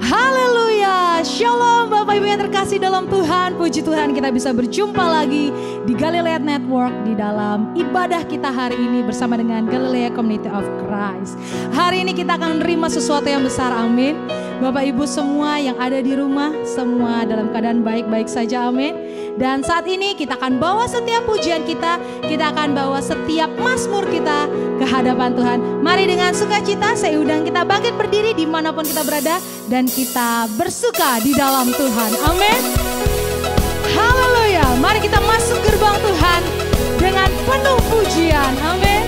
Haleluya, Shalom Bapak Ibu yang terkasih dalam Tuhan. Puji Tuhan kita bisa berjumpa lagi di Galilea Network di dalam ibadah kita hari ini bersama dengan Galilea Community of Christ. Hari ini kita akan menerima sesuatu yang besar, amin. Bapak Ibu semua yang ada di rumah, semua dalam keadaan baik-baik saja, amin. Dan saat ini kita akan bawa setiap pujian kita akan bawa setiap mazmur kita ke hadapan Tuhan. Mari dengan sukacita saya undang kita bangkit berdiri dimanapun kita berada dan kita bersuka di dalam Tuhan, amin. Haleluya, mari kita masuk gerbang Tuhan dengan penuh pujian, amin.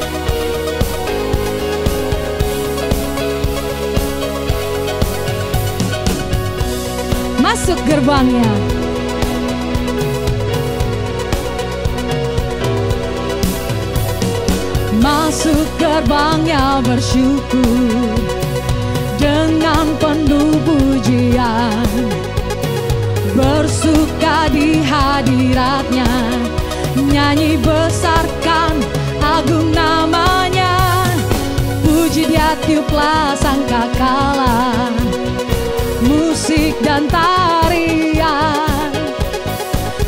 Masuk gerbangnya. Masuk gerbangnya bersyukur dengan penuh pujian, bersuka di hadiratnya, nyanyi besarkan agung namanya, puji dia tiuplah sangkakala, musik dan tarian,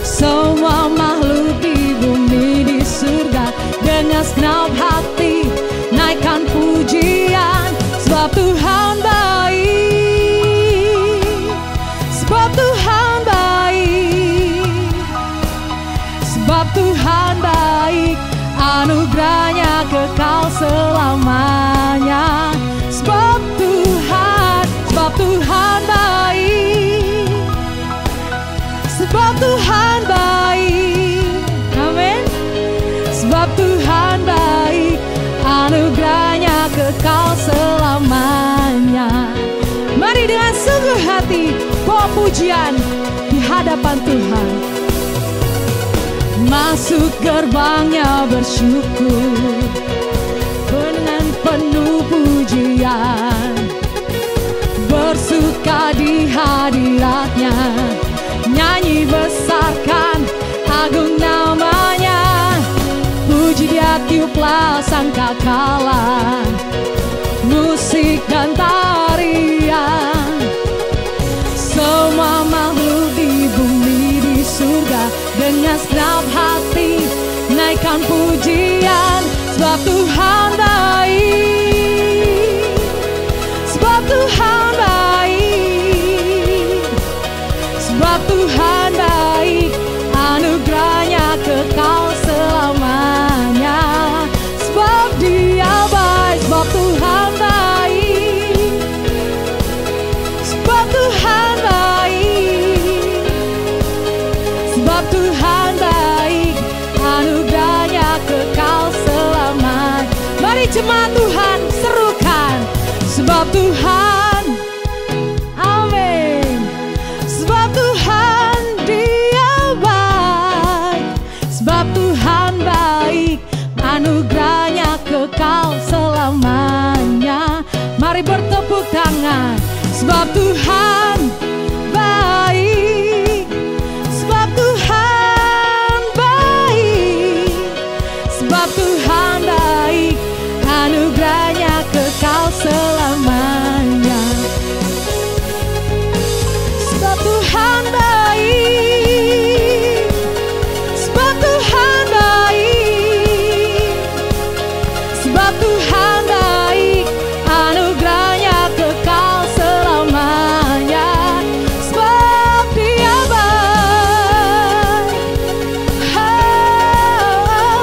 semua makhluk di bumi di surga dengan segenap hati naikkan pujian, sebab Tuhan baik, sebab Tuhan baik, sebab Tuhan baik, anugerahnya kekal selamanya, sebab Tuhan baik, sebab Tuhan baik, amin. Sebab Tuhan baik, anugerahnya kekal selamanya. Mari dengan sungguh hati bawa pujian di hadapan Tuhan. Masuk gerbangnya bersyukur dengan penuh pujian, bersuka di hadiratnya, nyanyi besarkan agung namanya, puji dia tiuplah sangkakala, musik dan tarian, semua makhluk di bumi di surga dengan segenap hati naikkan pujian, sebab Tuhan baik, sebab Tuhan baik, sebab Tuhan baik, anugerahnya kekal selamanya, sebab dia baik, sebab Tuhan baik, sebab Tuhan baik, sebab Tuhan baik, anugerahnya kekal selamanya. Mari jemaat Tuhan serukan, sebab Tuhan, amin, sebab Tuhan dia baik, sebab Tuhan baik, anugerahnya kekal selamanya. Mari bertepuk tangan, sebab Tuhan baik, sebab Tuhan baik, sebab Tuhan baik, anugerahnya kekal selamanya. Sebab Tuhan baik, sebab Tuhan baik, sebab Tuhan baik, anugerahnya kekal selamanya, sebab dia baik,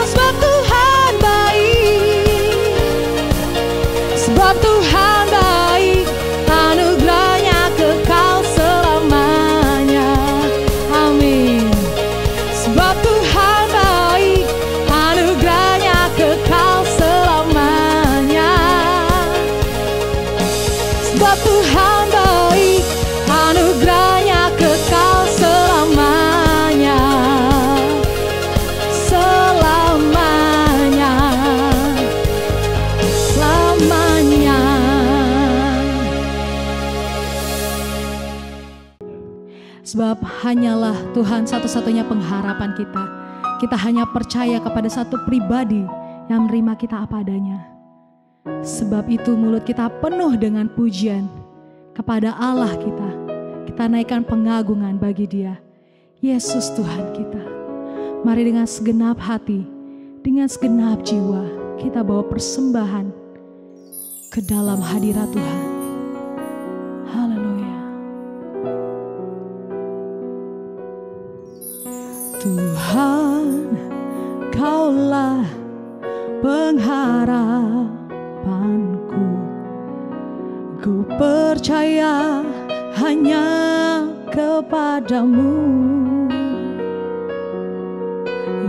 sebab Tuhan baik, sebab Tuhan baik, anugerahnya kekal selamanya, amin. Sebab Tuhan baik, anugerahnya kekal selamanya, sebab Tuhan baik, anugerahnya kekal selamanya, selamanya, selamanya. Sebab hanyalah Tuhan satu-satunya pengharapan kita. Kita hanya percaya kepada satu pribadi yang menerima kita apa adanya. Sebab itu mulut kita penuh dengan pujian, kepada Allah kita. Kita naikkan pengagungan bagi Dia. Yesus Tuhan kita. Mari dengan segenap hati, dengan segenap jiwa, kita bawa persembahan ke dalam hadirat Tuhan. Haleluya. Tuhan, Kaulah pengharapanku. Ku percaya hanya kepadamu,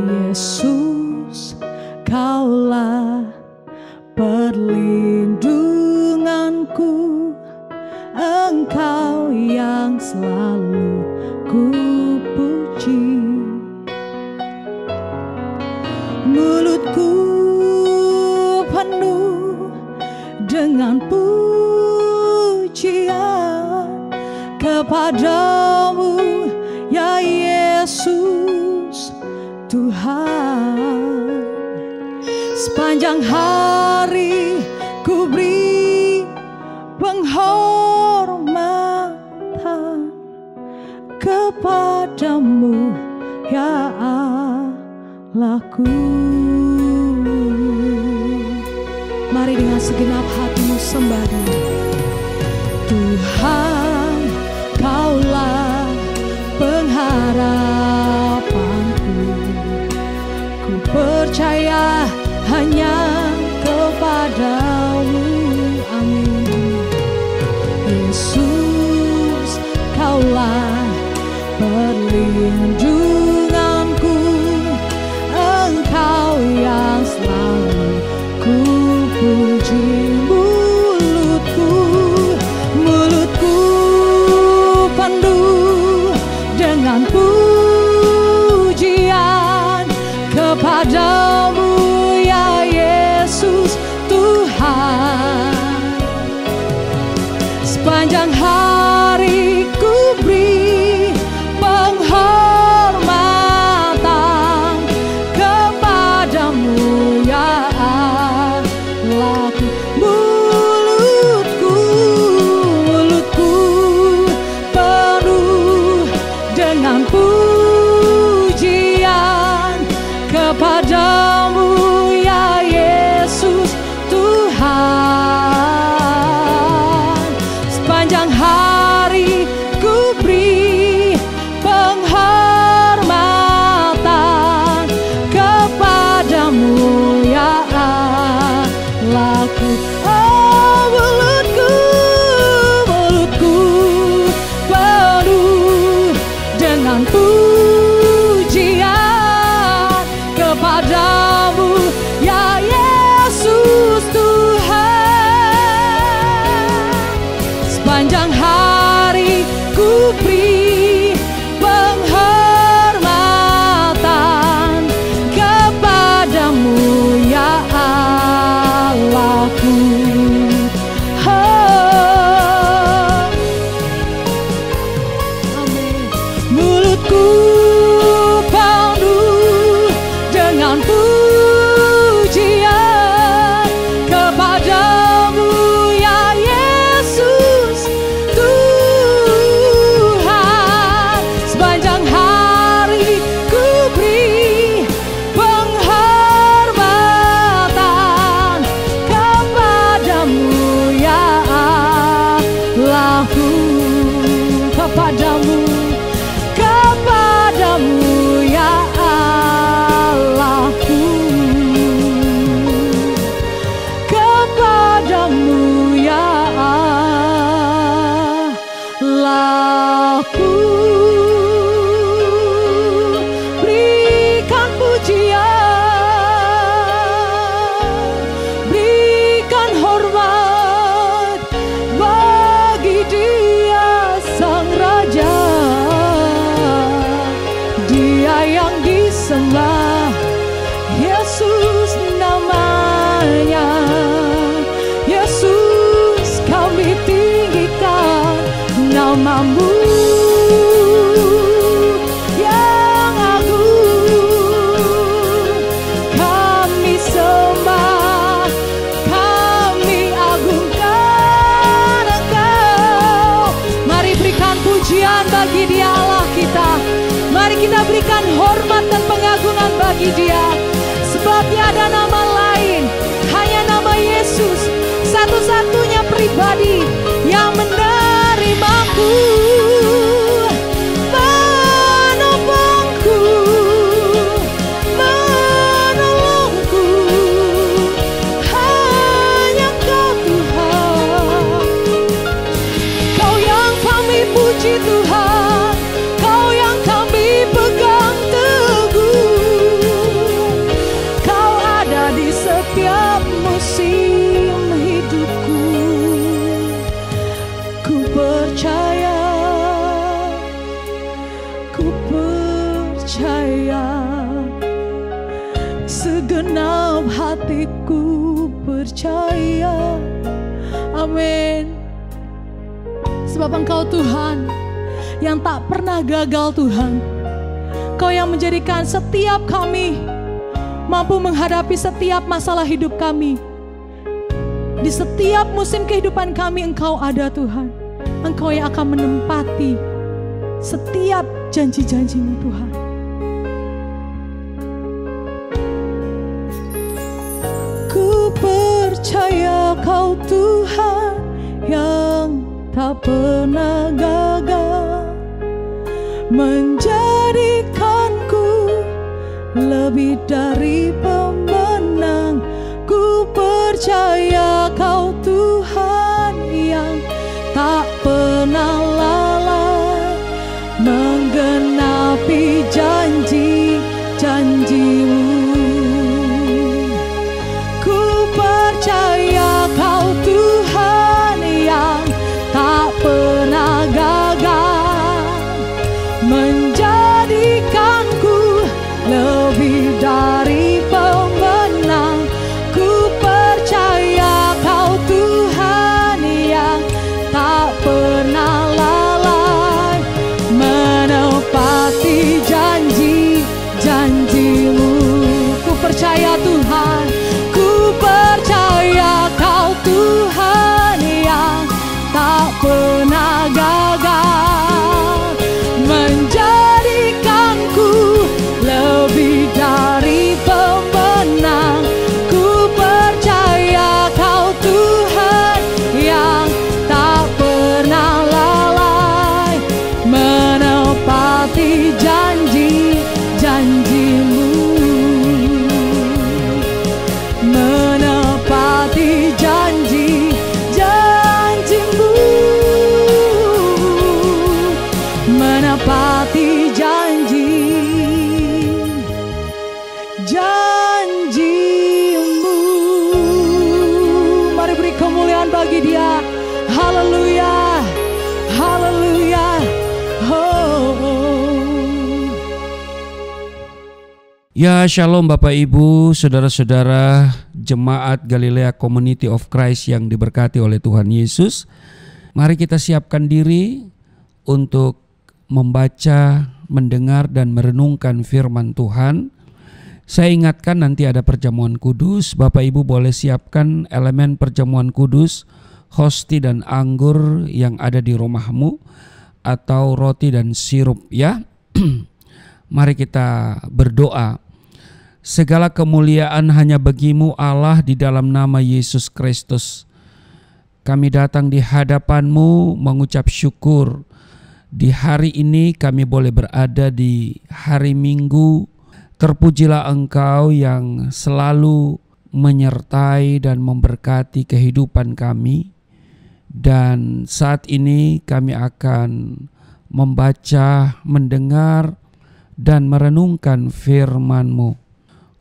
Yesus. Kaulah perlindunganku, Engkau yang selalu ku puji. Mulutku penuh dengan pujian kepadamu, ya Yesus Tuhan. Sepanjang hari ku beri penghormatan kepadamu, ya Allahku. Mari dengan segenap hatimu sembah Dia. Tuhan, Kaulah pengharapanku. Ku percaya hanya kepadamu. Amin. Yesus, Kaulah perlindunganku, Engkau yang selalu ku puji. Mulutku penuh dengan pujian kepadamu, ya Yesus Tuhan. Sepanjang hari ku beri penghormatan kepadamu, ya Allahku. Mulutku penuh dengan pujian kepadamu, ya Yesus Tuhan. Sepanjang hari ku beri penghormatan kepadamu, ya Allahku. Mulutku penuh dengan pujian kepadamu, ya Yesus Tuhan. Sepanjang hari ku beri penghormatan kepadamu, ya Allahku. Mulutku penuh dengan pujian kepadamu, ya Yesus Tuhan. Sepanjang hari ku beri penghormatan kepadamu, ya Allahku. Kepadamu, ya Allahku. Kepadamu, ya Allahku. Berikan pujian, berikan hormat bagi Dia Sang Raja. Dia yang disembah, Yesus namanya. Yesus, kami tinggikan namamu yang agung. Kami sembah, kami agungkan Engkau. bagi Dia Allah kita. Mari kita berikan hormat dan pengagungan bagi Dia. Sebab tiada nama lain, hanya nama Yesus, satu-satunya pribadi yang menerimaku, menopangku, menolongku. Hanya Kau Tuhan. Kau yang kami puji Tuhan, Kau yang kami pegang teguh. Kau ada di setiap musim hidupku. Ku percaya, ku percaya, segenap hatiku percaya. Amin. Sebab Engkau Tuhan yang tak pernah gagal Tuhan. Kau yang menjadikan setiap kami mampu menghadapi setiap masalah hidup kami. Di setiap musim kehidupan kami Engkau ada Tuhan. Engkau yang akan menempati setiap janji-janji-Mu Tuhan. Ku percaya Kau Tuhan yang tak pernah gagal, menjadikanku lebih dari pemenang. Ku percaya Kau Tuhan yang tak pernah lalai, menggenapi janji-janji-Mu. Ku percaya Kau Tuhan yang tak pernah gagal, menjadikanku lebih dari pemenang. Ku percaya Kau Tuhan yang tak pernah lalai, menepati janji-janji-Mu. Ku percaya Tuhan, ku percaya Kau Tuhan yang tak pernah gagal, menjadikanku lebih dari pemenang. Ku percaya Kau Tuhan yang tak pernah lalai, menepati janji-janji-Mu, menepati janji-janji-Mu, menepati janji-janji-Mu. Mari beri kemuliaan bagi Dia. Haleluya, haleluya. Ya, shalom Bapak Ibu, saudara-saudara jemaat Galilea Community of Christ yang diberkati oleh Tuhan Yesus. Mari kita siapkan diri untuk membaca, mendengar dan merenungkan firman Tuhan. Saya ingatkan nanti ada perjamuan kudus. Bapak Ibu boleh siapkan elemen perjamuan kudus, hosti dan anggur yang ada di rumahmu, atau roti dan sirup ya. Mari kita berdoa. Segala kemuliaan hanya bagi-Mu Allah di dalam nama Yesus Kristus. Kami datang di hadapan-Mu mengucap syukur. Di hari ini kami boleh berada di hari Minggu. Terpujilah Engkau yang selalu menyertai dan memberkati kehidupan kami. Dan saat ini kami akan membaca, mendengar, dan merenungkan firman-Mu.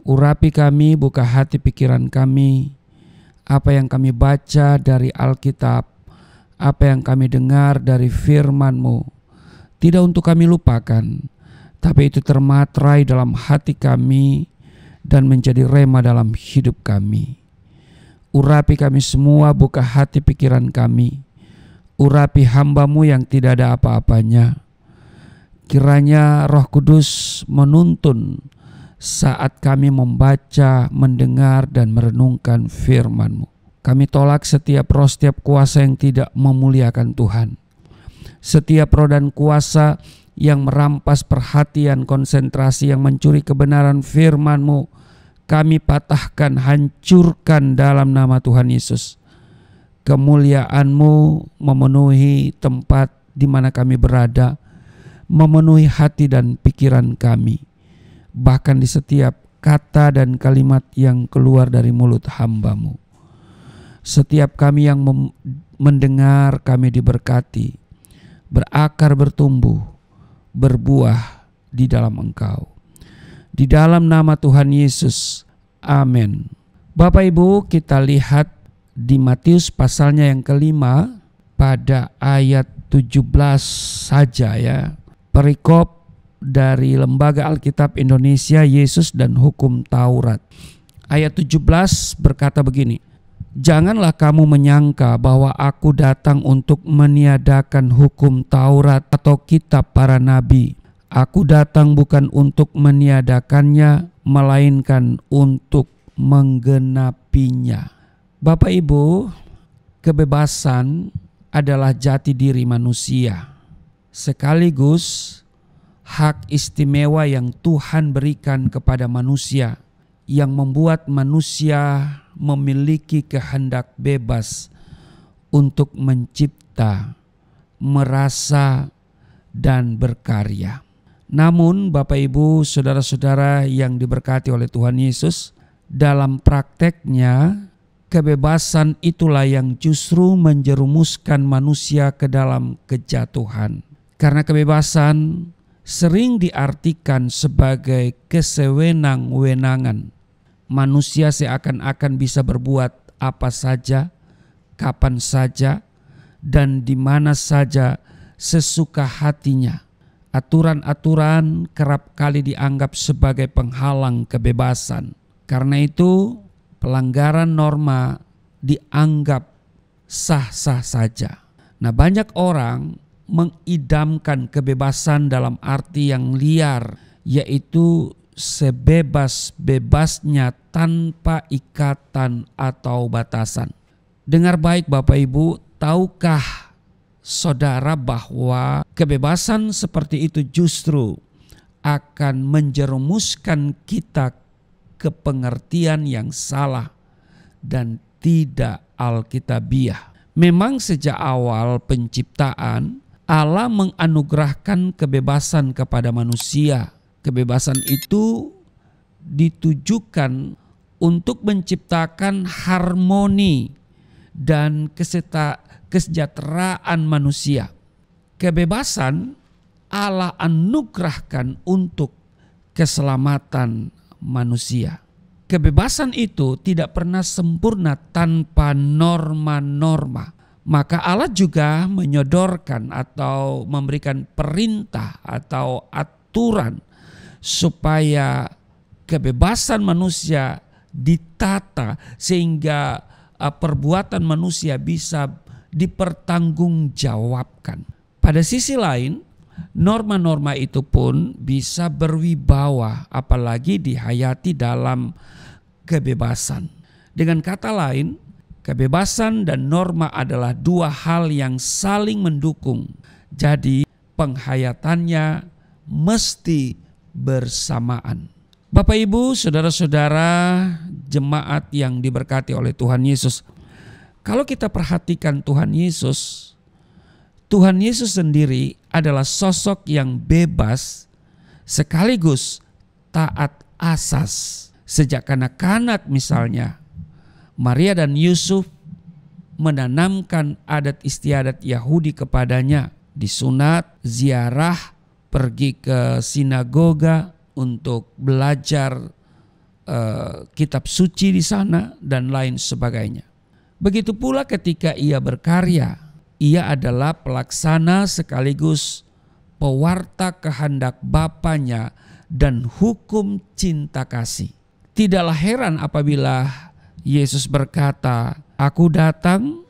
Urapi kami, buka hati pikiran kami, apa yang kami baca dari Alkitab, apa yang kami dengar dari firman-Mu, tidak untuk kami lupakan, tapi itu termaterai dalam hati kami dan menjadi rema dalam hidup kami. Urapi kami semua, buka hati pikiran kami, urapi hamba-Mu yang tidak ada apa-apanya. Kiranya Roh Kudus menuntun saat kami membaca, mendengar, dan merenungkan firman-Mu. Kami tolak setiap roh, setiap kuasa yang tidak memuliakan Tuhan. Setiap roh dan kuasa yang merampas perhatian, konsentrasi, yang mencuri kebenaran firman-Mu, kami patahkan, hancurkan dalam nama Tuhan Yesus. Kemuliaan-Mu memenuhi tempat di mana kami berada, memenuhi hati dan pikiran kami, bahkan di setiap kata dan kalimat yang keluar dari mulut hamba-Mu. Setiap kami yang mendengar, kami diberkati, berakar, bertumbuh, berbuah di dalam Engkau. Di dalam nama Tuhan Yesus, amin. Bapak Ibu, kita lihat di Matius pasalnya yang kelima pada ayat 17 saja ya. Perikop dari Lembaga Alkitab Indonesia, Yesus dan Hukum Taurat. Ayat 17 berkata begini, janganlah kamu menyangka bahwa aku datang untuk meniadakan hukum Taurat atau kitab para nabi. Aku datang bukan untuk meniadakannya, melainkan untuk menggenapinya. Bapak Ibu, kebebasan adalah jati diri manusia, sekaligus hak istimewa yang Tuhan berikan kepada manusia, yang membuat manusia memiliki kehendak bebas untuk mencipta, merasa, dan berkarya. Namun Bapak Ibu, saudara-saudara yang diberkati oleh Tuhan Yesus, dalam prakteknya kebebasan itulah yang justru menjerumuskan manusia ke dalam kejatuhan. Karena kebebasan sering diartikan sebagai kesewenang-wenangan. Manusia seakan-akan bisa berbuat apa saja, kapan saja, dan di mana saja sesuka hatinya. Aturan-aturan kerap kali dianggap sebagai penghalang kebebasan. Karena itu, pelanggaran norma dianggap sah-sah saja. Nah, banyak orang mengidamkan kebebasan dalam arti yang liar, yaitu sebebas-bebasnya tanpa ikatan atau batasan. Dengar baik Bapak Ibu, tahukah saudara bahwa kebebasan seperti itu justru akan menjerumuskan kita ke pengertian yang salah dan tidak alkitabiah. Memang sejak awal penciptaan, Allah menganugerahkan kebebasan kepada manusia. Kebebasan itu ditujukan untuk menciptakan harmoni dan kesejahteraan manusia. Kebebasan Allah anugerahkan untuk keselamatan manusia. Kebebasan itu tidak pernah sempurna tanpa norma-norma. Maka Allah juga menyodorkan atau memberikan perintah atau aturan supaya kebebasan manusia ditata sehingga perbuatan manusia bisa dipertanggungjawabkan. Pada sisi lain, norma-norma itu pun bisa berwibawa apalagi dihayati dalam kebebasan. Dengan kata lain, kebebasan dan norma adalah dua hal yang saling mendukung. Jadi penghayatannya mesti bersamaan. Bapak Ibu, saudara-saudara jemaat yang diberkati oleh Tuhan Yesus. Kalau kita perhatikan Tuhan Yesus sendiri adalah sosok yang bebas sekaligus taat asas. Sejak kanak-kanak misalnya, Maria dan Yusuf menanamkan adat istiadat Yahudi kepadanya, disunat, ziarah, pergi ke sinagoga untuk belajar kitab suci di sana dan lain sebagainya. Begitu pula ketika ia berkarya, ia adalah pelaksana sekaligus pewarta kehendak Bapanya dan hukum cinta kasih. Tidaklah heran apabila Yesus berkata, "Aku datang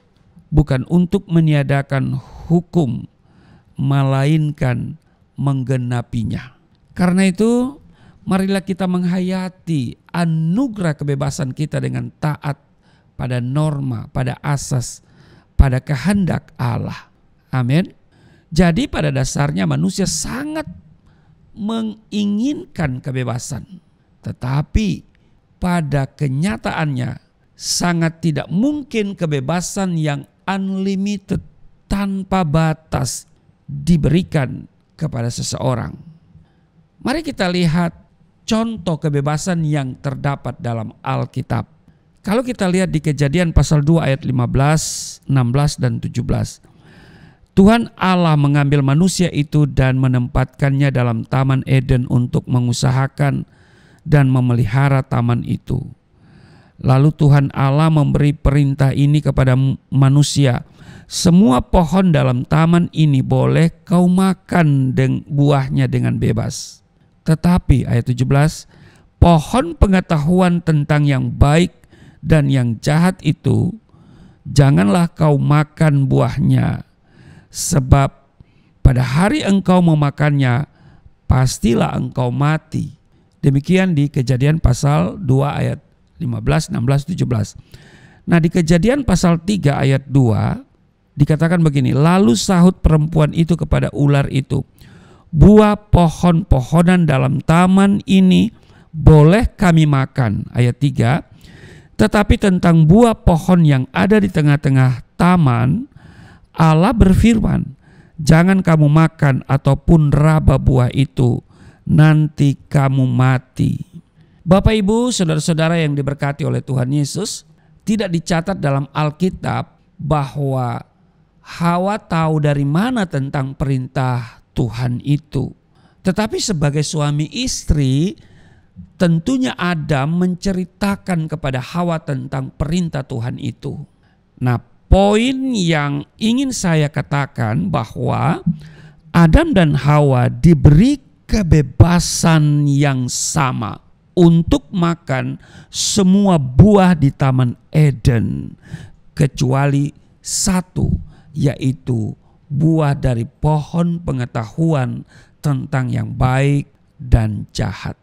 bukan untuk meniadakan hukum, melainkan menggenapinya." Karena itu, marilah kita menghayati anugerah kebebasan kita dengan taat pada norma, pada asas, pada kehendak Allah. Amin. Jadi pada dasarnya manusia sangat menginginkan kebebasan. Tetapi pada kenyataannya sangat tidak mungkin kebebasan yang unlimited, tanpa batas diberikan kepada seseorang. Mari kita lihat contoh kebebasan yang terdapat dalam Alkitab. Kalau kita lihat di Kejadian pasal 2 ayat 15, 16 dan 17. Tuhan Allah mengambil manusia itu dan menempatkannya dalam Taman Eden untuk mengusahakan dan memelihara taman itu. Lalu Tuhan Allah memberi perintah ini kepada manusia. Semua pohon dalam taman ini boleh kau makan buahnya dengan bebas. Tetapi ayat 17, pohon pengetahuan tentang yang baik dan yang jahat itu janganlah kau makan buahnya. Sebab pada hari engkau memakannya, pastilah engkau mati. Demikian di Kejadian pasal 2 ayat 15, 16, 17. Nah di Kejadian pasal 3 ayat 2 dikatakan begini. Lalu sahut perempuan itu kepada ular itu, buah pohon-pohonan dalam taman ini boleh kami makan. Ayat 3. Tetapi tentang buah pohon yang ada di tengah-tengah taman, Allah berfirman, jangan kamu makan ataupun raba buah itu, nanti kamu mati. Bapak Ibu, saudara-saudara yang diberkati oleh Tuhan Yesus, tidak dicatat dalam Alkitab bahwa Hawa tahu dari mana tentang perintah Tuhan itu. Tetapi sebagai suami istri, tentunya Adam menceritakan kepada Hawa tentang perintah Tuhan itu. Nah, poin yang ingin saya katakan bahwa Adam dan Hawa diberi kebebasan yang sama untuk makan semua buah di Taman Eden kecuali satu, yaitu buah dari pohon pengetahuan tentang yang baik dan jahat.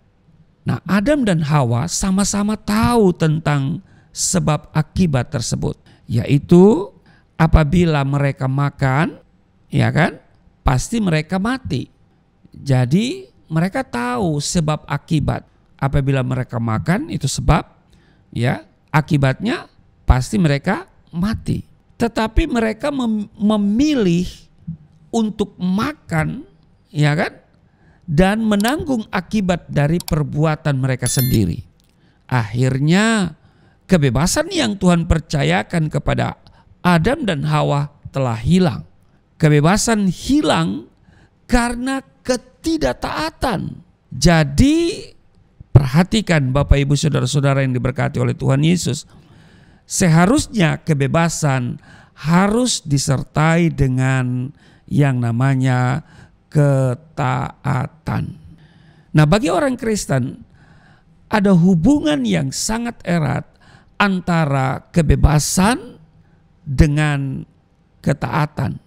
Nah, Adam dan Hawa sama-sama tahu tentang sebab akibat tersebut, yaitu apabila mereka makan, ya kan, pasti mereka mati. Jadi mereka tahu sebab akibat. Apabila mereka makan itu sebab, ya, akibatnya pasti mereka mati. Tetapi mereka memilih untuk makan, ya kan, dan menanggung akibat dari perbuatan mereka sendiri. Akhirnya kebebasan yang Tuhan percayakan kepada Adam dan Hawa telah hilang. Kebebasan hilang karena ketidaktaatan. Jadi perhatikan Bapak Ibu saudara-saudara yang diberkati oleh Tuhan Yesus. Seharusnya kebebasan harus disertai dengan yang namanya ketaatan. Nah, bagi orang Kristen ada hubungan yang sangat erat antara kebebasan dengan ketaatan.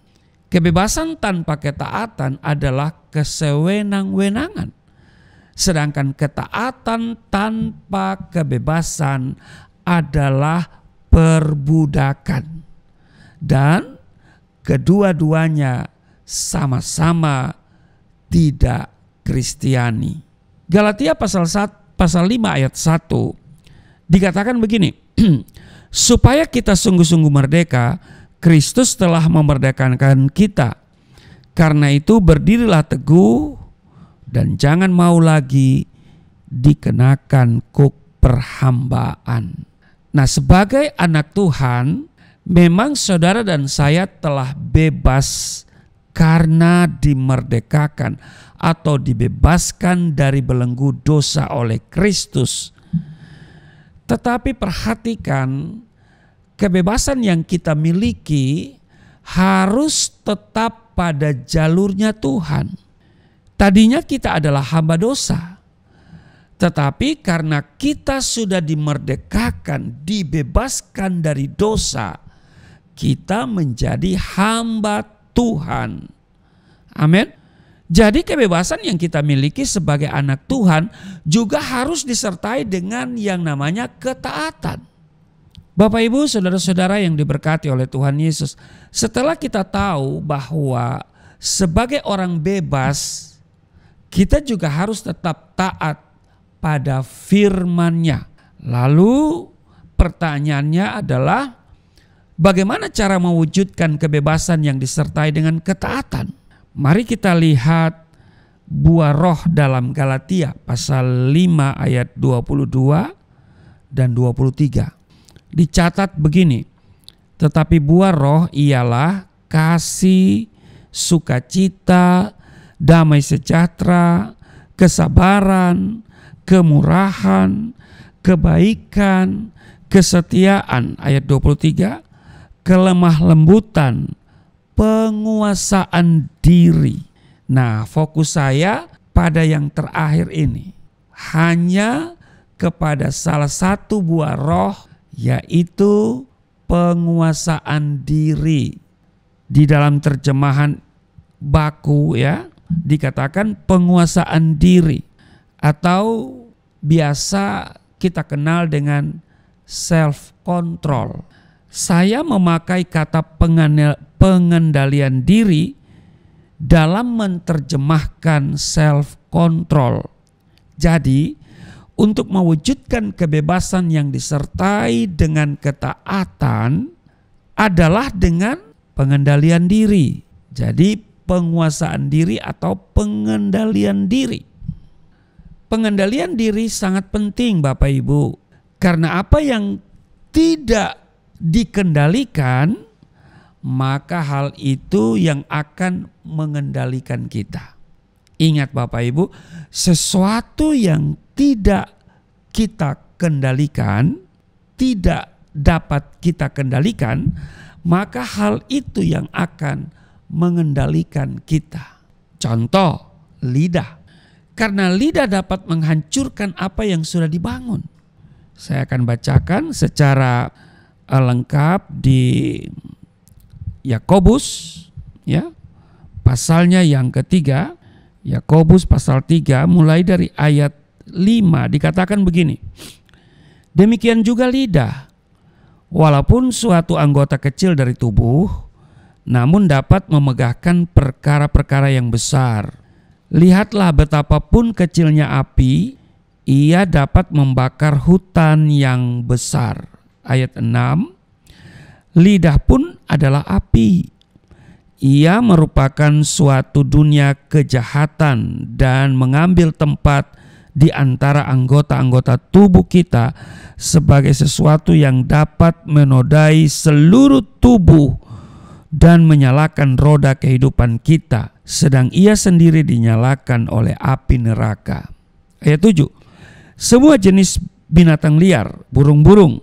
Kebebasan tanpa ketaatan adalah kesewenang-wenangan. Sedangkan ketaatan tanpa kebebasan adalah perbudakan. Dan kedua-duanya sama-sama tidak Kristiani. Galatia pasal 5 ayat 1 dikatakan begini. Supaya kita sungguh-sungguh merdeka, Kristus telah memerdekakan kita. Karena itu berdirilah teguh dan jangan mau lagi dikenakan kuk perhambaan. Nah, sebagai anak Tuhan, memang saudara dan saya telah bebas karena dimerdekakan atau dibebaskan dari belenggu dosa oleh Kristus. Tetapi perhatikan, kebebasan yang kita miliki harus tetap pada jalurnya Tuhan. Tadinya kita adalah hamba dosa. Tetapi karena kita sudah dimerdekakan, dibebaskan dari dosa, kita menjadi hamba Tuhan. Amin. Jadi kebebasan yang kita miliki sebagai anak Tuhan juga harus disertai dengan yang namanya ketaatan. Bapak Ibu saudara-saudara yang diberkati oleh Tuhan Yesus, setelah kita tahu bahwa sebagai orang bebas, kita juga harus tetap taat pada firman-Nya. Lalu pertanyaannya adalah, bagaimana cara mewujudkan kebebasan yang disertai dengan ketaatan? Mari kita lihat buah roh dalam Galatia pasal 5 ayat 22 dan 23. Dicatat begini, tetapi buah roh ialah kasih, sukacita, damai sejahtera, kesabaran, kemurahan, kebaikan, kesetiaan, ayat 23, kelemah lembutan, penguasaan diri. Nah, fokus saya pada yang terakhir ini, hanya kepada salah satu buah roh, yaitu penguasaan diri. Di dalam terjemahan baku ya dikatakan penguasaan diri, atau biasa kita kenal dengan self control. Saya memakai kata pengendalian diri dalam menerjemahkan self control. Jadi untuk mewujudkan kebebasan yang disertai dengan ketaatan adalah dengan pengendalian diri. Jadi penguasaan diri atau pengendalian diri. Pengendalian diri sangat penting Bapak Ibu. Karena apa yang tidak dikendalikan, maka hal itu yang akan mengendalikan kita. Ingat Bapak Ibu, sesuatu yang tidak kita kendalikan, tidak dapat kita kendalikan, maka hal itu yang akan mengendalikan kita. Contoh, lidah. Karena lidah dapat menghancurkan apa yang sudah dibangun. Saya akan bacakan secara lengkap di Yakobus ya, pasalnya yang ketiga, Yakobus pasal 3 mulai dari ayat 5 dikatakan begini. Demikian juga lidah, walaupun suatu anggota kecil dari tubuh, namun dapat memegahkan perkara-perkara yang besar. Lihatlah betapapun kecilnya api, ia dapat membakar hutan yang besar. Ayat 6, lidah pun adalah api. Ia merupakan suatu dunia kejahatan dan mengambil tempat di antara anggota-anggota tubuh kita sebagai sesuatu yang dapat menodai seluruh tubuh dan menyalakan roda kehidupan kita, sedang ia sendiri dinyalakan oleh api neraka. Ayat 7, semua jenis binatang liar, burung-burung,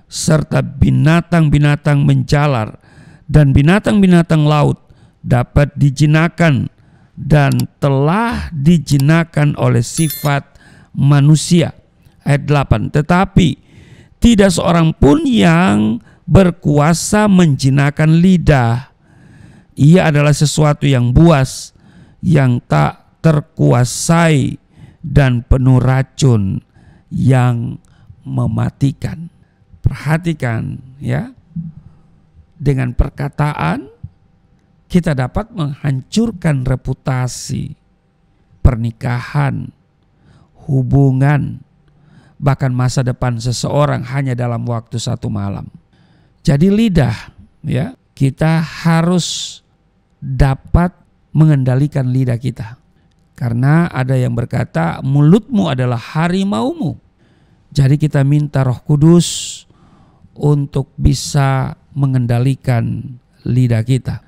serta binatang-binatang menjalar dan binatang-binatang laut dapat dijinakan dan telah dijinakan oleh sifat manusia. Ayat 8, tetapi tidak seorang pun yang berkuasa menjinakkan lidah. Ia adalah sesuatu yang buas, yang tak terkuasai dan penuh racun yang mematikan. Perhatikan ya, dengan perkataan kita dapat menghancurkan reputasi, pernikahan, hubungan, bahkan masa depan seseorang hanya dalam waktu satu malam. Jadi lidah ya, kita harus dapat mengendalikan lidah kita. Karena ada yang berkata mulutmu adalah harimaumu. Jadi kita minta Roh Kudus untuk bisa mengendalikan lidah kita.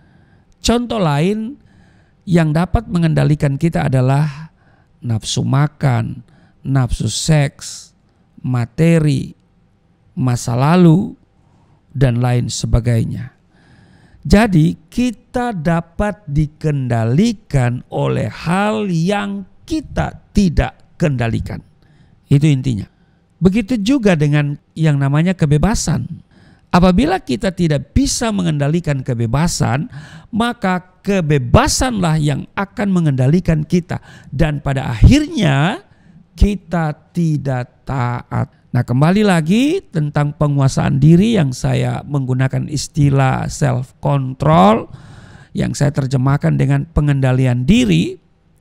Contoh lain yang dapat mengendalikan kita adalah nafsu makan, nafsu seks, materi, masa lalu, dan lain sebagainya. Jadi kita dapat dikendalikan oleh hal yang kita tidak kendalikan. Itu intinya. Begitu juga dengan yang namanya kebebasan. Apabila kita tidak bisa mengendalikan kebebasan, maka kebebasanlah yang akan mengendalikan kita. Dan pada akhirnya kita tidak taat. Nah, kembali lagi tentang penguasaan diri yang saya menggunakan istilah self control, yang saya terjemahkan dengan pengendalian diri,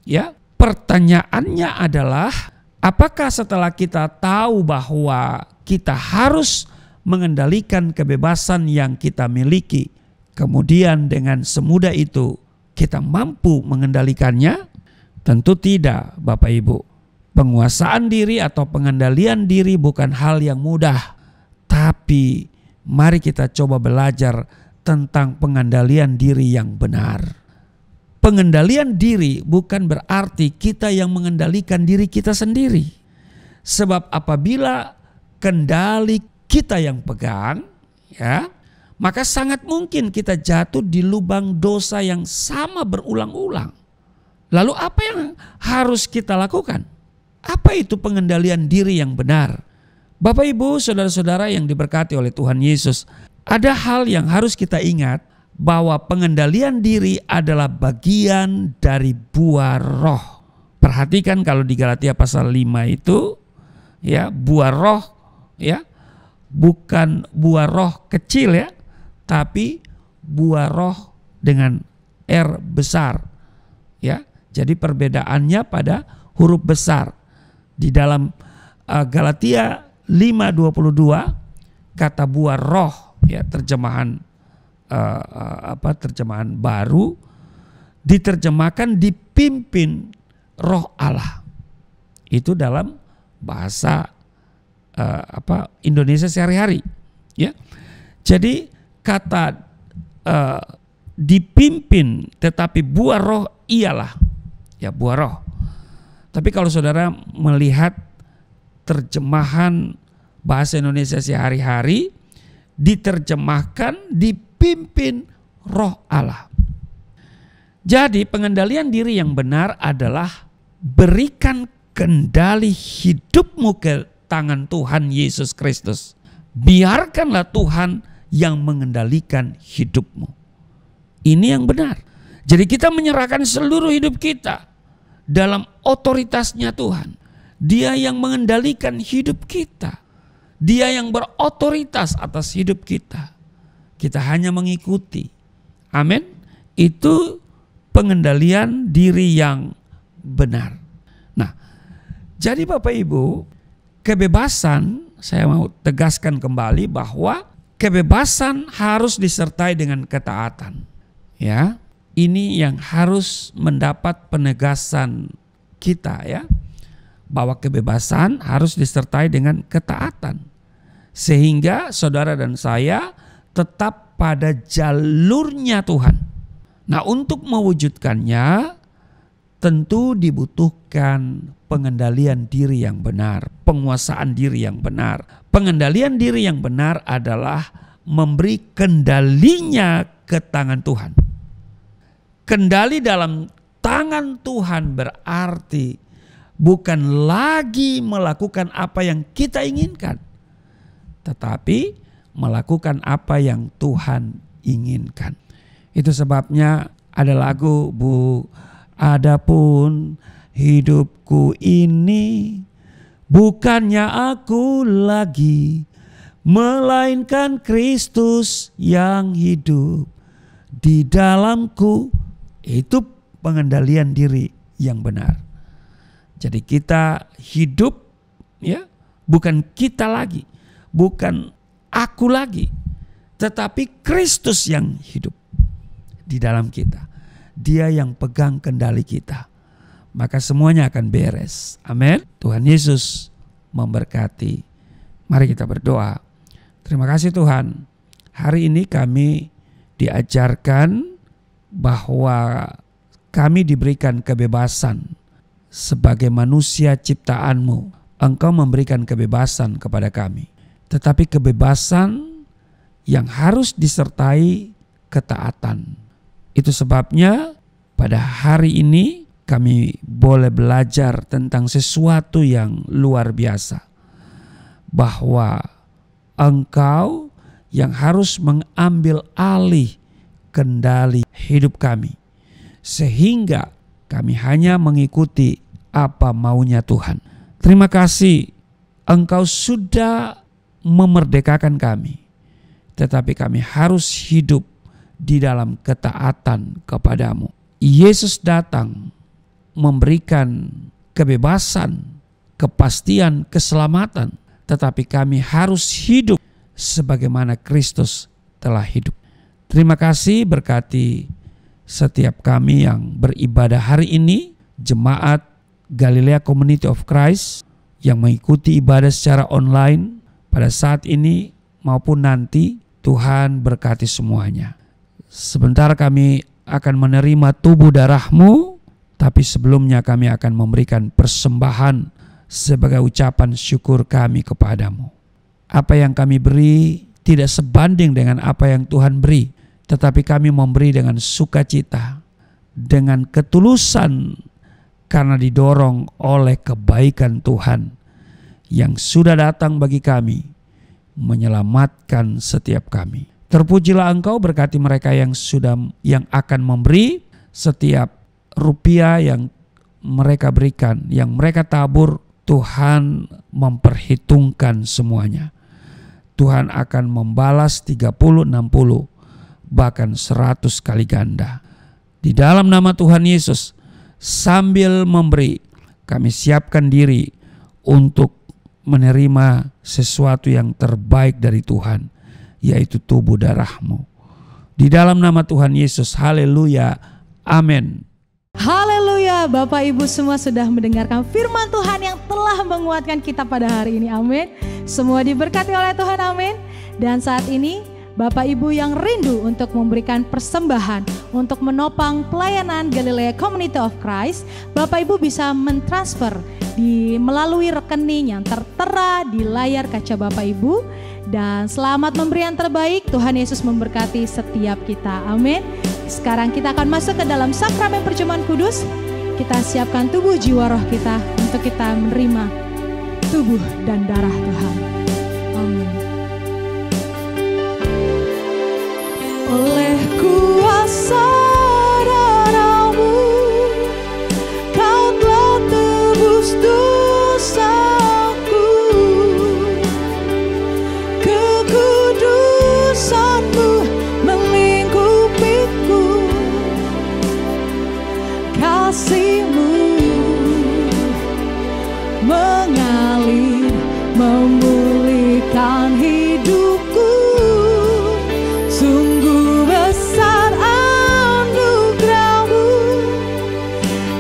ya. Pertanyaannya adalah, apakah setelah kita tahu bahwa kita harus mengendalikan kebebasan yang kita miliki, kemudian dengan semudah itu kita mampu mengendalikannya? Tentu tidak, Bapak Ibu. Penguasaan diri atau pengendalian diri bukan hal yang mudah. Tapi mari kita coba belajar tentang pengendalian diri yang benar. Pengendalian diri bukan berarti kita yang mengendalikan diri kita sendiri. Sebab apabila kendali kita yang pegang, ya, maka sangat mungkin kita jatuh di lubang dosa yang sama berulang-ulang. Lalu apa yang harus kita lakukan? Apa itu pengendalian diri yang benar? Bapak Ibu, saudara-saudara yang diberkati oleh Tuhan Yesus, ada hal yang harus kita ingat, bahwa pengendalian diri adalah bagian dari buah roh. Perhatikan kalau di Galatia pasal 5 itu, ya, buah roh, ya, bukan buah roh kecil, ya, tapi buah roh dengan R besar, ya. Jadi perbedaannya pada huruf besar. Di dalam Galatia 5:22 kata buah roh, ya, terjemahan terjemahan baru diterjemahkan dipimpin Roh Allah. Itu dalam bahasa Indonesia sehari-hari, ya. Jadi kata dipimpin tetapi buah roh ialah, ya, buah roh. Tapi kalau saudara melihat terjemahan bahasa Indonesia sehari-hari, diterjemahkan dipimpin Roh Allah. Jadi pengendalian diri yang benar adalah berikan kendali hidupmu ke tangan Tuhan Yesus Kristus. Biarkanlah Tuhan yang mengendalikan hidupmu. Ini yang benar. Jadi kita menyerahkan seluruh hidup kita dalam otoritasnya Tuhan. Dia yang mengendalikan hidup kita. Dia yang berotoritas atas hidup kita. Kita hanya mengikuti. Amin. Itu pengendalian diri yang benar. Nah, jadi Bapak Ibu, kebebasan, saya mau tegaskan kembali bahwa kebebasan harus disertai dengan ketaatan. Ya, ini yang harus mendapat penegasan kita, ya, bahwa kebebasan harus disertai dengan ketaatan. Sehingga saudara dan saya tetap pada jalurnya Tuhan. Nah, untuk mewujudkannya tentu dibutuhkan pengendalian diri yang benar, penguasaan diri yang benar. Pengendalian diri yang benar adalah memberi kendalinya ke tangan Tuhan. Kendali dalam tangan Tuhan berarti bukan lagi melakukan apa yang kita inginkan, tetapi melakukan apa yang Tuhan inginkan. Itu sebabnya ada lagu, Bu, adapun hidupku ini bukannya aku lagi, melainkan Kristus yang hidup di dalamku. Itu pengendalian diri yang benar. Jadi kita hidup, ya, bukan kita lagi, bukan aku lagi, tetapi Kristus yang hidup di dalam kita. Dia yang pegang kendali kita. Maka semuanya akan beres. Amin. Tuhan Yesus memberkati. Mari kita berdoa. Terima kasih Tuhan. Hari ini kami diajarkan bahwa kami diberikan kebebasan sebagai manusia ciptaan-Mu. Engkau memberikan kebebasan kepada kami. Tetapi kebebasan yang harus disertai ketaatan. Itu sebabnya pada hari ini kami boleh belajar tentang sesuatu yang luar biasa. Bahwa Engkau yang harus mengambil alih kendali hidup kami. Sehingga kami hanya mengikuti apa maunya Tuhan. Terima kasih Engkau sudah memerdekakan kami. Tetapi kami harus hidup di dalam ketaatan kepadamu. Yesus datang memberikan kebebasan, kepastian, keselamatan, tetapi kami harus hidup sebagaimana Kristus telah hidup. Terima kasih, berkati setiap kami yang beribadah hari ini, jemaat Galilea Community of Christ yang mengikuti ibadah secara online pada saat ini maupun nanti. Tuhan berkati semuanya. Sebentar kami akan menerima tubuh darah-Mu, tapi sebelumnya kami akan memberikan persembahan sebagai ucapan syukur kami kepadamu. Apa yang kami beri tidak sebanding dengan apa yang Tuhan beri, tetapi kami memberi dengan sukacita, dengan ketulusan, karena didorong oleh kebaikan Tuhan yang sudah datang bagi kami, menyelamatkan setiap kami. Terpujilah Engkau, berkati mereka yang akan memberi setiap rupiah yang mereka berikan, yang mereka tabur. Tuhan memperhitungkan semuanya. Tuhan akan membalas 30, 60, bahkan 100 kali ganda. Di dalam nama Tuhan Yesus, sambil memberi, kami siapkan diri untuk menerima sesuatu yang terbaik dari Tuhan, yaitu tubuh darah-Mu. Di dalam nama Tuhan Yesus, haleluya, amin. Haleluya, Bapak Ibu semua sudah mendengarkan firman Tuhan yang telah menguatkan kita pada hari ini, amin. Semua diberkati oleh Tuhan, amin. Dan saat ini Bapak Ibu yang rindu untuk memberikan persembahan untuk menopang pelayanan Galilea Community of Christ, Bapak Ibu bisa mentransfer melalui rekening yang tertera di layar kaca Bapak Ibu. Dan selamat memberi yang terbaik. Tuhan Yesus memberkati setiap kita, amin. Sekarang kita akan masuk ke dalam sakramen perjamuan kudus. Kita siapkan tubuh jiwa roh kita untuk kita menerima tubuh dan darah Tuhan, amin. Oleh kuasa darah-Mu, Kau telah tebus dosaku. Kekudusan-Mu melingkupiku. Kasih-Mu mengalir, memulihkan hidupku. Sungguh besar anugerah-Mu,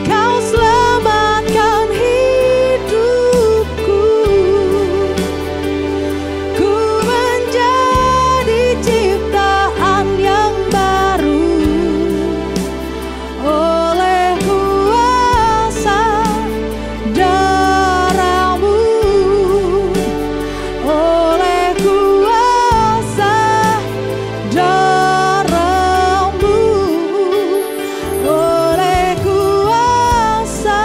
Kau selamatkan hidupku. Ku menjadi ciptaan yang baru oleh kuasa darah-Mu, oleh kuasa darah-Mu, oleh kuasa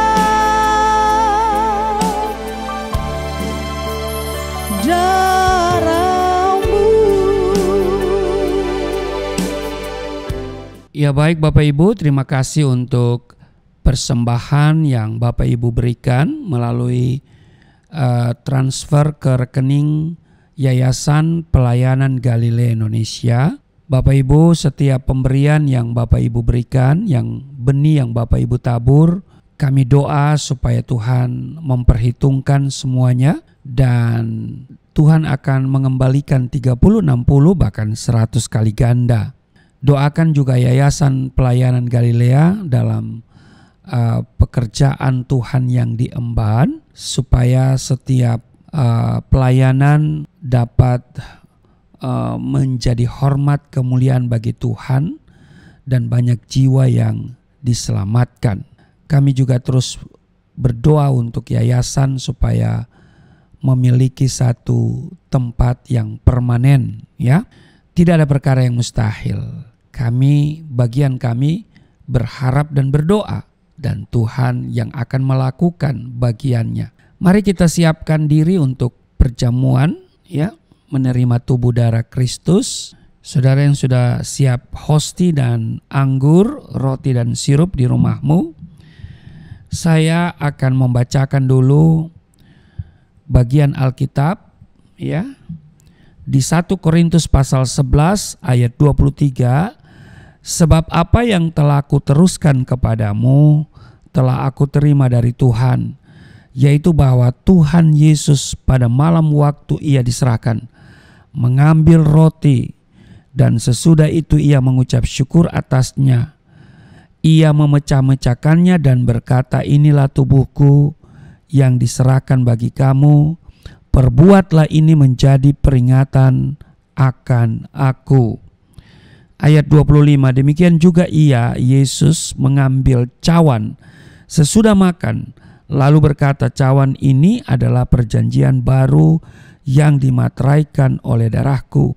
darah-Mu. Ya baik Bapak Ibu, terima kasih untuk persembahan yang Bapak Ibu berikan melalui transfer ke rekening Yayasan Pelayanan Galilea Indonesia. Bapak Ibu, setiap pemberian yang Bapak Ibu berikan, yang benih yang Bapak Ibu tabur, kami doa supaya Tuhan memperhitungkan semuanya dan Tuhan akan mengembalikan 30, 60, bahkan 100 kali ganda. Doakan juga Yayasan Pelayanan Galilea dalam pekerjaan Tuhan yang diemban, supaya setiap pelayanan dapat menjadi hormat kemuliaan bagi Tuhan dan banyak jiwa yang diselamatkan. Kami juga terus berdoa untuk yayasan supaya memiliki satu tempat yang permanen, ya. Tidak ada perkara yang mustahil. Bagian kami berharap dan berdoa, dan Tuhan yang akan melakukan bagiannya. Mari kita siapkan diri untuk perjamuan, ya, menerima tubuh darah Kristus. Saudara yang sudah siap hosti dan anggur, roti dan sirup di rumahmu, saya akan membacakan dulu bagian Alkitab, ya. Di 1 Korintus pasal 11 ayat 23 Sebab apa yang telah aku teruskan kepadamu telah aku terima dari Tuhan, yaitu bahwa Tuhan Yesus pada malam waktu ia diserahkan, mengambil roti, dan sesudah itu ia mengucap syukur atasnya. Ia memecah-mecahkannya dan berkata, inilah tubuhku yang diserahkan bagi kamu, perbuatlah ini menjadi peringatan akan aku. Ayat 25, demikian juga ia, Yesus, mengambil cawan sesudah makan, lalu berkata, cawan ini adalah perjanjian baru yang dimateraikan oleh darahku.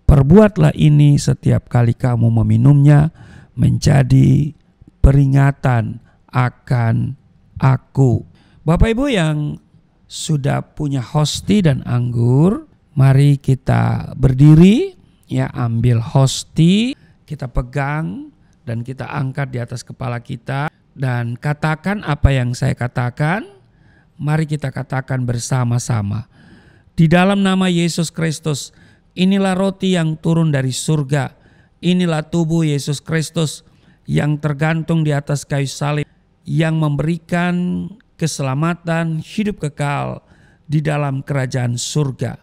Perbuatlah ini setiap kali kamu meminumnya menjadi peringatan akan aku. Bapak Ibu yang sudah punya hosti dan anggur, mari kita berdiri, ya, ambil hosti, kita pegang dan kita angkat di atas kepala kita dan katakan apa yang saya katakan. Mari kita katakan bersama-sama. Di dalam nama Yesus Kristus, inilah roti yang turun dari surga. Inilah tubuh Yesus Kristus yang tergantung di atas kayu salib, yang memberikan keselamatan hidup kekal di dalam kerajaan surga,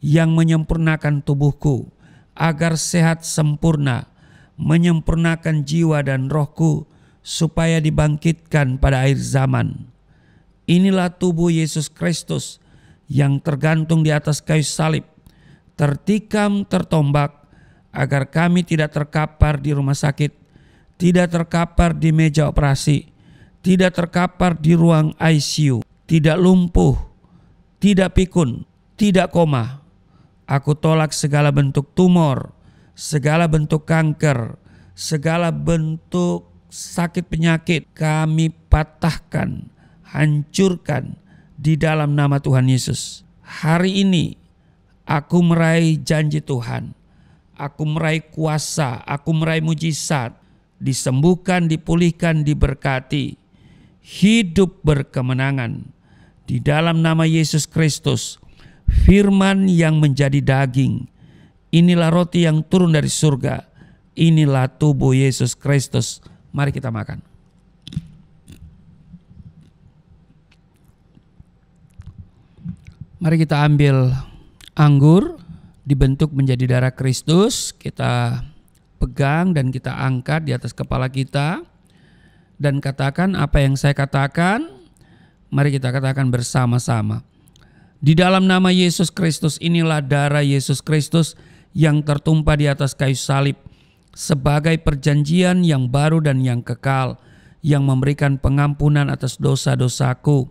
yang menyempurnakan tubuhku agar sehat sempurna, menyempurnakan jiwa dan rohku supaya dibangkitkan pada akhir zaman. Inilah tubuh Yesus Kristus yang tergantung di atas kayu salib, tertikam, tertombak, agar kami tidak terkapar di rumah sakit, tidak terkapar di meja operasi, tidak terkapar di ruang ICU, tidak lumpuh, tidak pikun, tidak koma. Aku tolak segala bentuk tumor, segala bentuk kanker, segala bentuk sakit penyakit. Kami patahkan, hancurkan di dalam nama Tuhan Yesus. Hari ini aku meraih janji Tuhan. Aku meraih kuasa, aku meraih mujizat, disembuhkan, dipulihkan, diberkati, hidup berkemenangan di dalam nama Yesus Kristus. Firman yang menjadi daging, inilah roti yang turun dari surga, inilah tubuh Yesus Kristus. Mari kita makan. Mari kita ambil anggur dibentuk menjadi darah Kristus, kita pegang dan kita angkat di atas kepala kita dan katakan apa yang saya katakan. Mari kita katakan bersama-sama. Di dalam nama Yesus Kristus, inilah darah Yesus Kristus yang tertumpah di atas kayu salib sebagai perjanjian yang baru dan yang kekal, yang memberikan pengampunan atas dosa-dosaku,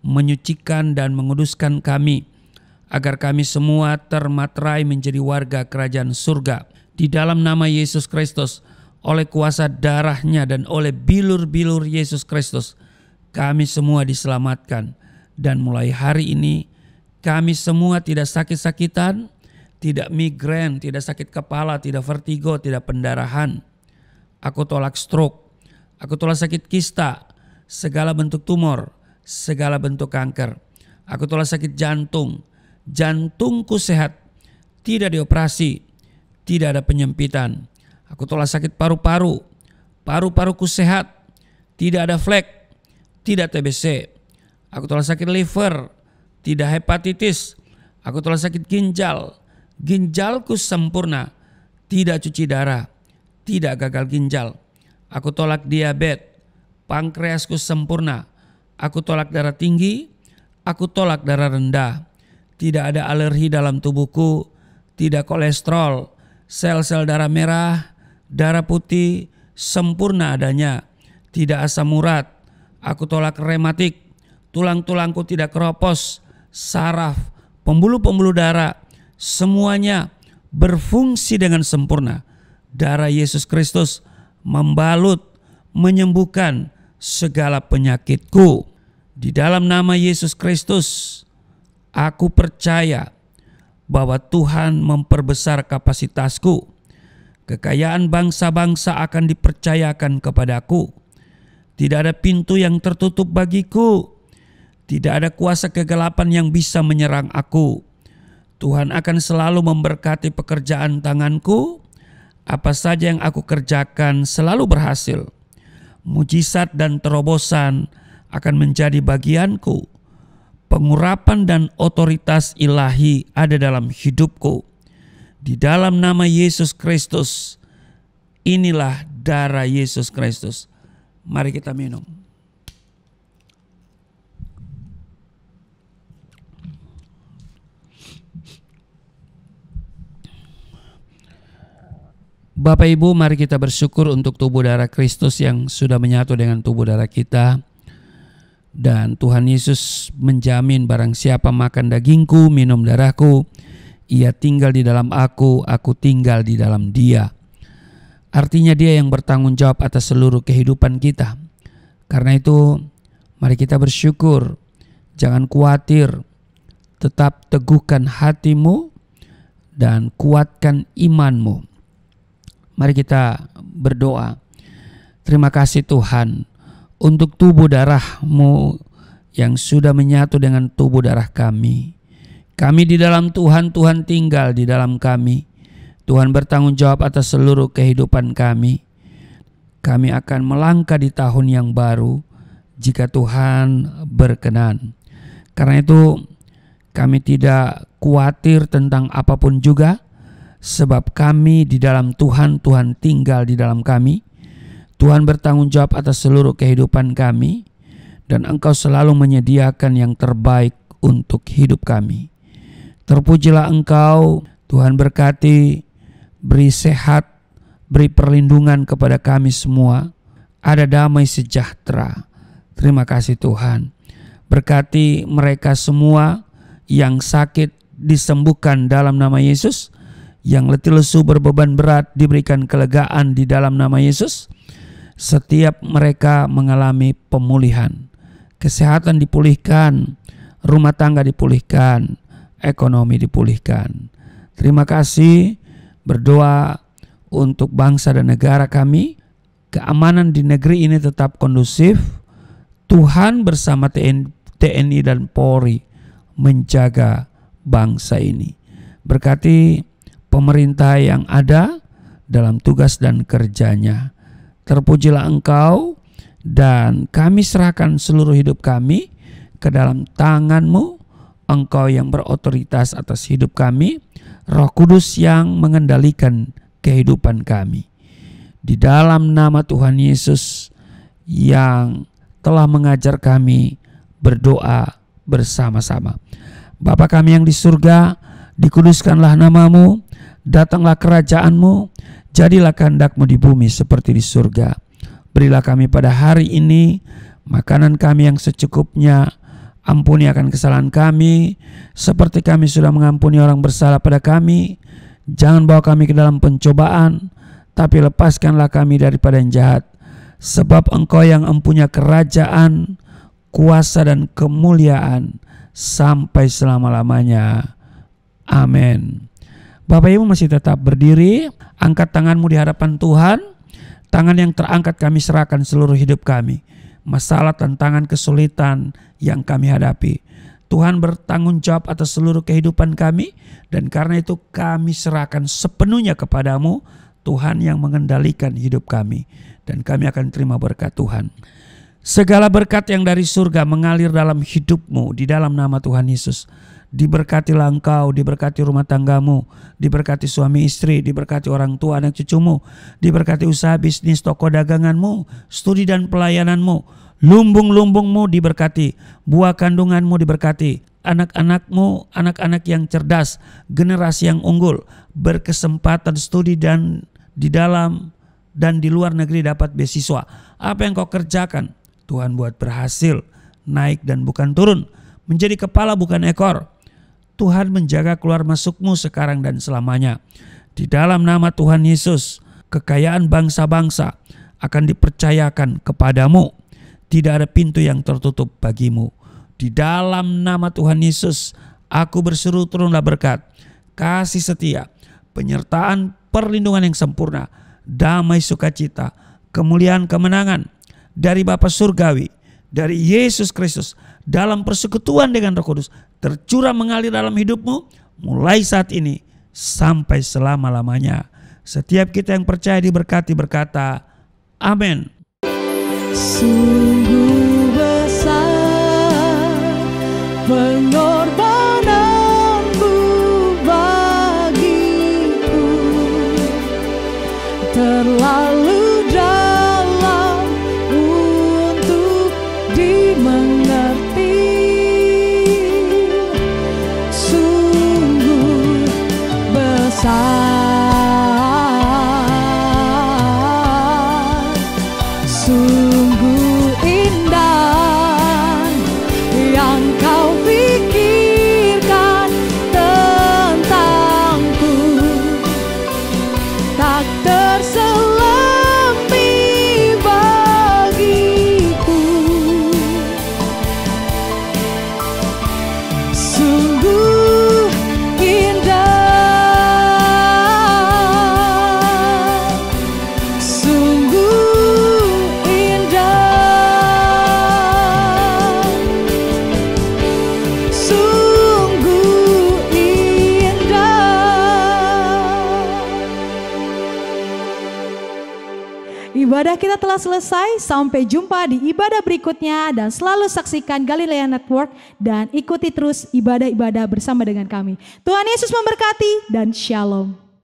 menyucikan dan menguduskan kami, agar kami semua termaterai menjadi warga kerajaan surga. Di dalam nama Yesus Kristus, oleh kuasa darahnya dan oleh bilur-bilur Yesus Kristus, kami semua diselamatkan. Dan mulai hari ini, kami semua tidak sakit-sakitan, tidak migrain, tidak sakit kepala, tidak vertigo, tidak pendarahan. Aku tolak stroke, aku tolak sakit kista, segala bentuk tumor, segala bentuk kanker. Aku tolak sakit jantung, jantungku sehat, tidak dioperasi, tidak ada penyempitan. Aku tolak sakit paru-paru, paru-paruku sehat, tidak ada flek, tidak TBC. Aku tolak sakit liver, tidak hepatitis. Aku tolak sakit ginjal, ginjalku sempurna, tidak cuci darah, tidak gagal ginjal. Aku tolak diabetes, pankreasku sempurna. Aku tolak darah tinggi, aku tolak darah rendah. Tidak ada alergi dalam tubuhku, tidak kolesterol, sel-sel darah merah, darah putih sempurna adanya, tidak asam urat. Aku tolak rematik, tulang-tulangku tidak keropos, saraf, pembuluh-pembuluh darah, semuanya berfungsi dengan sempurna. Darah Yesus Kristus membalut, menyembuhkan segala penyakitku. Di dalam nama Yesus Kristus, aku percaya bahwa Tuhan memperbesar kapasitasku. Kekayaan bangsa-bangsa akan dipercayakan kepadaku. Tidak ada pintu yang tertutup bagiku. Tidak ada kuasa kegelapan yang bisa menyerang aku. Tuhan akan selalu memberkati pekerjaan tanganku, Apa saja yang aku kerjakan selalu berhasil. Mujizat dan terobosan akan menjadi bagianku. Pengurapan dan otoritas ilahi ada dalam hidupku. Di dalam nama Yesus Kristus, inilah darah Yesus Kristus. Mari kita minum. Bapak Ibu, mari kita bersyukur untuk tubuh darah Kristus yang sudah menyatu dengan tubuh darah kita. Dan Tuhan Yesus menjamin barang siapa makan dagingku, minum darahku, ia tinggal di dalam aku tinggal di dalam dia. Artinya dia yang bertanggung jawab atas seluruh kehidupan kita. Karena itu mari kita bersyukur, jangan khawatir, tetap teguhkan hatimu dan kuatkan imanmu. Mari kita berdoa. Terima kasih Tuhan untuk tubuh darah-Mu yang sudah menyatu dengan tubuh darah kami. Kami di dalam Tuhan, Tuhan tinggal di dalam kami. Tuhan bertanggung jawab atas seluruh kehidupan kami. Kami akan melangkah di tahun yang baru jika Tuhan berkenan. Karena itu kami tidak khawatir tentang apapun juga. Sebab kami di dalam Tuhan, Tuhan tinggal di dalam kami. Tuhan bertanggung jawab atas seluruh kehidupan kami. Dan Engkau selalu menyediakan yang terbaik untuk hidup kami. Terpujilah Engkau, Tuhan berkati, beri sehat, beri perlindungan kepada kami semua. Ada damai sejahtera. Terima kasih Tuhan. Berkati mereka semua yang sakit disembuhkan dalam nama Yesus. Yang letih lesu berbeban berat diberikan kelegaan di dalam nama Yesus. Setiap mereka mengalami pemulihan. Kesehatan dipulihkan, rumah tangga dipulihkan, ekonomi dipulihkan. Terima kasih, berdoa untuk bangsa dan negara kami. Keamanan di negeri ini tetap kondusif. Tuhan bersama TNI dan Polri menjaga bangsa ini. Berkati pemerintah yang ada dalam tugas dan kerjanya. Terpujilah Engkau dan kami serahkan seluruh hidup kami ke dalam tangan-Mu. Engkau yang berotoritas atas hidup kami, Roh Kudus yang mengendalikan kehidupan kami. Di dalam nama Tuhan Yesus yang telah mengajar kami berdoa bersama-sama. Bapa kami yang di surga, dikuduskanlah nama-Mu. Datanglah kerajaan-Mu, jadilah kehendak-Mu di bumi seperti di surga. Berilah kami pada hari ini makanan kami yang secukupnya. Ampuni akan kesalahan kami, seperti kami sudah mengampuni orang bersalah pada kami. Jangan bawa kami ke dalam pencobaan, tapi lepaskanlah kami daripada yang jahat. Sebab Engkau yang mempunyai kerajaan, kuasa dan kemuliaan sampai selama-lamanya. Amin. Bapak Ibu masih tetap berdiri, angkat tanganmu di hadapan Tuhan. Tangan yang terangkat kami serahkan seluruh hidup kami. Masalah, tantangan, kesulitan yang kami hadapi, Tuhan bertanggung jawab atas seluruh kehidupan kami. Dan karena itu kami serahkan sepenuhnya kepadamu, Tuhan yang mengendalikan hidup kami. Dan kami akan terima berkat Tuhan. Segala berkat yang dari surga mengalir dalam hidupmu di dalam nama Tuhan Yesus. Diberkatilah engkau, diberkati rumah tanggamu, diberkati suami istri, diberkati orang tua anak cucumu, diberkati usaha bisnis, toko daganganmu, studi dan pelayananmu, lumbung-lumbungmu diberkati, buah kandunganmu diberkati, anak-anakmu, anak-anak yang cerdas, generasi yang unggul, berkesempatan studi dan di dalam dan di luar negeri dapat beasiswa. Apa yang kau kerjakan, Tuhan buat berhasil, naik dan bukan turun, menjadi kepala bukan ekor. Tuhan menjaga keluar masukmu sekarang dan selamanya. Di dalam nama Tuhan Yesus, kekayaan bangsa-bangsa akan dipercayakan kepadamu. Tidak ada pintu yang tertutup bagimu. Di dalam nama Tuhan Yesus, aku berseru turunlah berkat, kasih setia, penyertaan, perlindungan yang sempurna, damai sukacita, kemuliaan, kemenangan dari Bapa Surgawi, dari Yesus Kristus, dalam persekutuan dengan Roh Kudus, tercurah mengalir dalam hidupmu mulai saat ini sampai selama-lamanya. Setiap kita yang percaya diberkati berkata, amin. Sungguh besar pengorbananmu bagiku, terlalu dalam untuk dimengerti. Sungguh besar, sungguh indah yang kau pikirkan tentangku, tak terselami bagiku. Sungguh indah, sungguh indah, sungguh indah. Ibadah kita telah selesai. Sampai jumpa di ibadah berikutnya, dan selalu saksikan Galilea Network dan ikuti terus ibadah-ibadah bersama dengan kami. Tuhan Yesus memberkati dan shalom.